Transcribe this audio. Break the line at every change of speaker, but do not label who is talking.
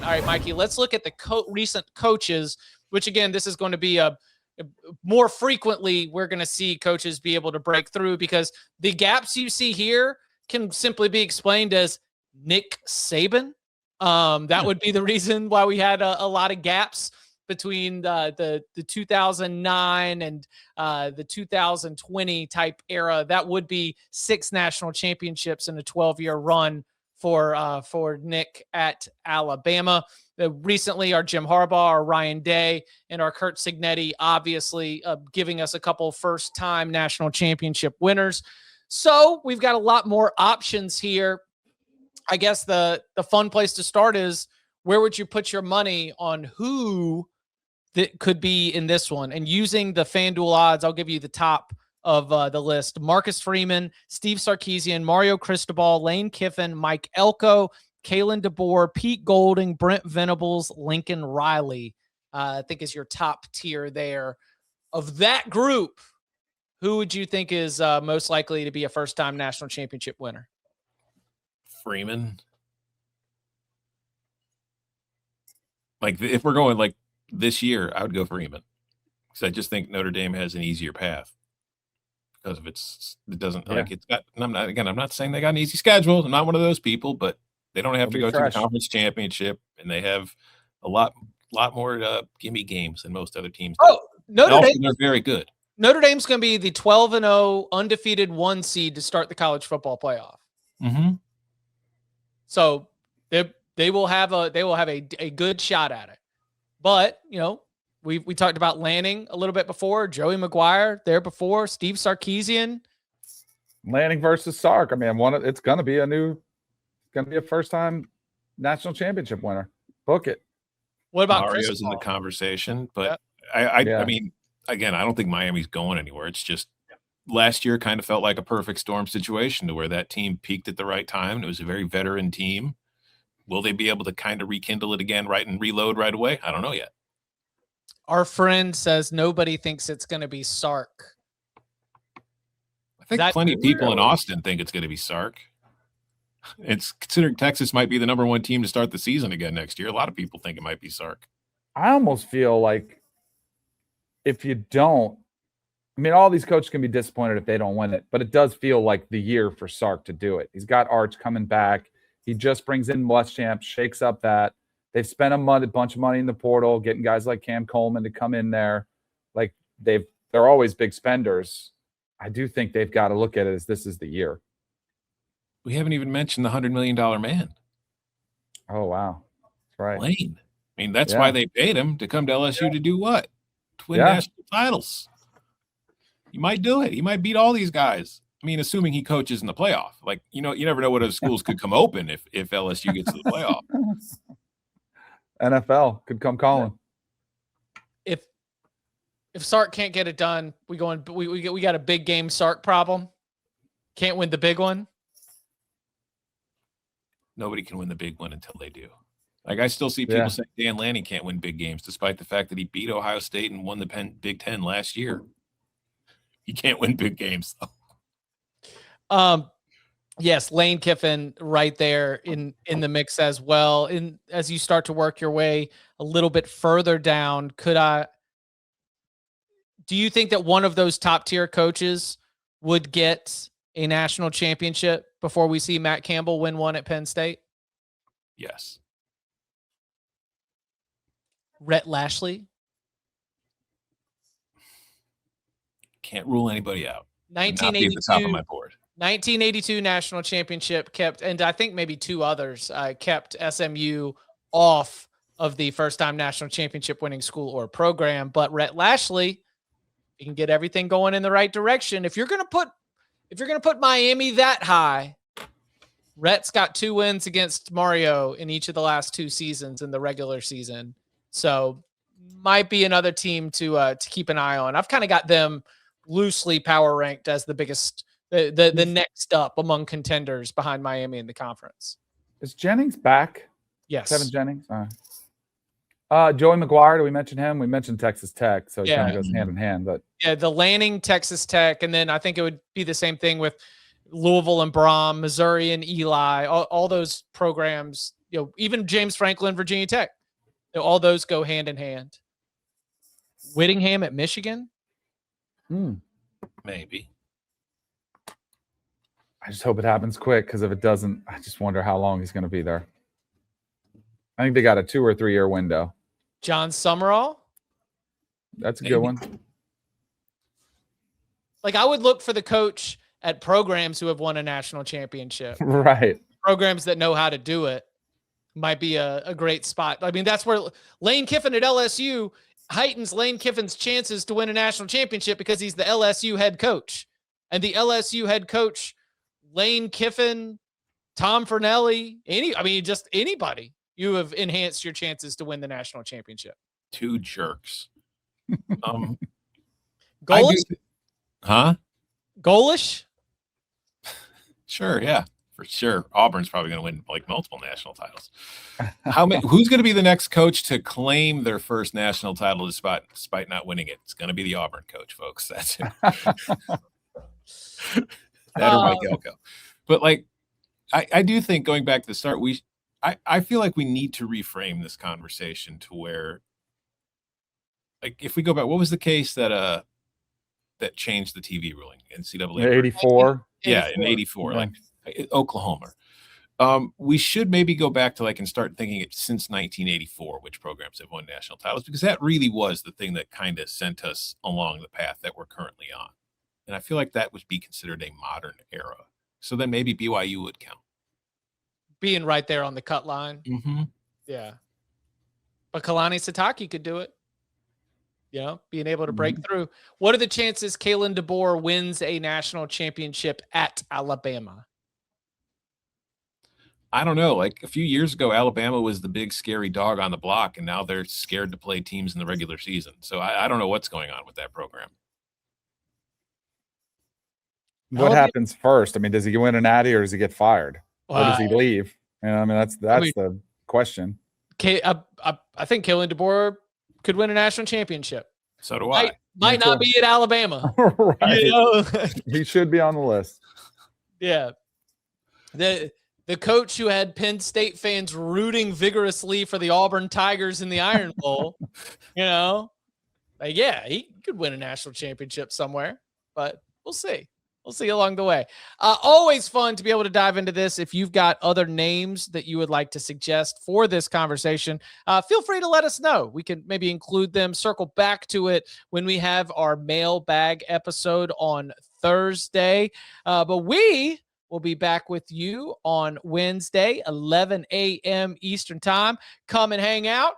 All right, Mikey, let's look at the recent coaches, which again, this is going to be more frequently we're going to see coaches be able to break through, because the gaps you see here can simply be explained as Nick Saban. That would be the reason why we had a lot of gaps between the 2009 and the 2020 type era. That would be 6 national championships in a 12-year run for Nick at Alabama. Recently, our Jim Harbaugh, our Ryan Day, and our Kurt Signetti, obviously giving us a couple first-time national championship winners. So we've got a lot more options here. I guess the fun place to start is, where would you put your money on who that could be in this one? And using the FanDuel odds, I'll give you the top of the list: Marcus Freeman, Steve Sarkeesian, Mario Cristobal, Lane Kiffin, Mike Elko, Kalen DeBoer, Pete Golding, Brent Venables, Lincoln Riley, I think is your top tier there. Of that group, who would you think is most likely to be a first-time national championship winner?
Freeman. Like, if we're going like this year, I would go Freeman, because I just think Notre Dame has an easier path because of it doesn't like it's got. And I'm not saying they got an easy schedule. I'm not one of those people, but they don't have to go to the conference championship, and they have a lot more gimme games than most other teams.
Oh, Notre Dame,
they're very good.
Notre Dame's going to be the 12-0 undefeated 1 seed to start the college football playoff.
Mm-hmm.
So they will have a good shot at it. But, you know, we talked about Lanning a little bit before, Joey McGuire there before, Steve Sarkeesian.
Lanning versus Sark. I mean, it's going to be a first-time national championship winner. Book it.
What about
Mario's in the conversation? But I mean, again, I don't think Miami's going anywhere. It's just last year kind of felt like a perfect storm situation to where that team peaked at the right time, and it was a very veteran team. Will they be able to kind of rekindle it again, and reload right away? I don't know yet.
Our friend says nobody thinks it's going to be Sark.
I think plenty of people in Austin think it's going to be Sark. It's considering Texas might be the #1 team to start the season again next year. A lot of people think it might be Sark.
I almost feel like if you don't, I mean, all these coaches can be disappointed if they don't win it, but it does feel like the year for Sark to do it. He's got Arch coming back. He just brings in Muschamp, shakes up that. They've spent a bunch of money in the portal, getting guys like Cam Coleman to come in there. Like they're always big spenders. I do think they've got to look at it as this is the year.
We haven't even mentioned the $100 million man.
Oh, wow. That's right.
Lane. I mean, that's why they paid him to come to LSU to do what? To win national titles. He might do it. He might beat all these guys. I mean, assuming he coaches in the playoff. Like, you know, you never know what other schools could come open if LSU gets to the playoff.
NFL could come calling.
If Sark can't get it done, we got a big game Sark problem. Can't win the big one.
Nobody can win the big one until they do. Like, I still see people saying Dan Lanning can't win big games, despite the fact that he beat Ohio State and won the Big Ten last year. He can't win big games, though.
Yes, Lane Kiffin right there in the mix as well. And as you start to work your way a little bit further down, do you think that one of those top tier coaches would get a national championship before we see Matt Campbell win one at Penn State?
Yes.
Rhett Lashley?
Can't rule anybody out.
1982
at the top of my board.
1982 national championship kept, and I think maybe 2 others kept SMU off of the first-time national championship winning school or program. But Rhett Lashley, you can get everything going in the right direction. If you're gonna put Miami that high, Rhett's got 2 wins against Mario in each of the last 2 seasons in the regular season, so might be another team to keep an eye on. I've kind of got them loosely power ranked as the biggest. The next up among contenders behind Miami in the conference.
Is Jennings back?
Yes.
Kevin Jennings? All right. Joey McGuire, did we mention him? We mentioned Texas Tech, so it kind of goes hand in hand. But
the Lanning, Texas Tech, and then I think it would be the same thing with Louisville and Brom, Missouri and Eli, all those programs even James Franklin, Virginia Tech, all those go hand in hand. Whittingham at Michigan.
Maybe.
I just hope it happens quick, because if it doesn't, I just wonder how long he's going to be there. I think they got a 2 or 3 year window.
John Summerall.
That's a good one.
Like, I would look for the coach at programs who have won a national championship.
Right.
Programs that know how to do it might be a great spot. I mean, that's where Lane Kiffin at LSU heightens Lane Kiffin's chances to win a national championship, because he's the LSU head coach. And the LSU head coach, Lane Kiffin, Tom Fornelli, just anybody, you have enhanced your chances to win the national championship.
2 jerks.
Golish?
Huh?
Golish?
Sure, yeah, for sure. Auburn's probably going to win like multiple national titles. Who's going to be the next coach to claim their first national title despite not winning it? It's going to be the Auburn coach, folks. That's it. That or Mike Elko. But like, I do think, going back to the start, I feel like we need to reframe this conversation to where, like, if we go back, what was the case that changed the TV ruling? NCAA
84.
Yeah, in 84, like Oklahoma. We should maybe go back to and start thinking it since 1984, which programs have won national titles, because that really was the thing that kind of sent us along the path that we're currently on. And I feel like that would be considered a modern era. So then maybe BYU would count.
Being right there on the cut line.
Mm-hmm.
Yeah. But Kalani Sitake could do it. Being able to break through. What are the chances Kalen DeBoer wins a national championship at Alabama?
I don't know. Like, a few years ago, Alabama was the big scary dog on the block, and now they're scared to play teams in the regular season. So I don't know what's going on with that program.
What happens first? I mean, does he win a natty, or does he get fired? Or does he leave? That's the question.
I think Kalen DeBoer could win a national championship.
So do I.
Might not be at Alabama.
Right. He should be on the list.
Yeah. The coach who had Penn State fans rooting vigorously for the Auburn Tigers in the Iron Bowl, he could win a national championship somewhere, but we'll see. We'll see along the way. Always fun to be able to dive into this. If you've got other names that you would like to suggest for this conversation, feel free to let us know. We can maybe include them, circle back to it when we have our mailbag episode on Thursday. But we will be back with you on Wednesday, 11 a.m. Eastern time. Come and hang out.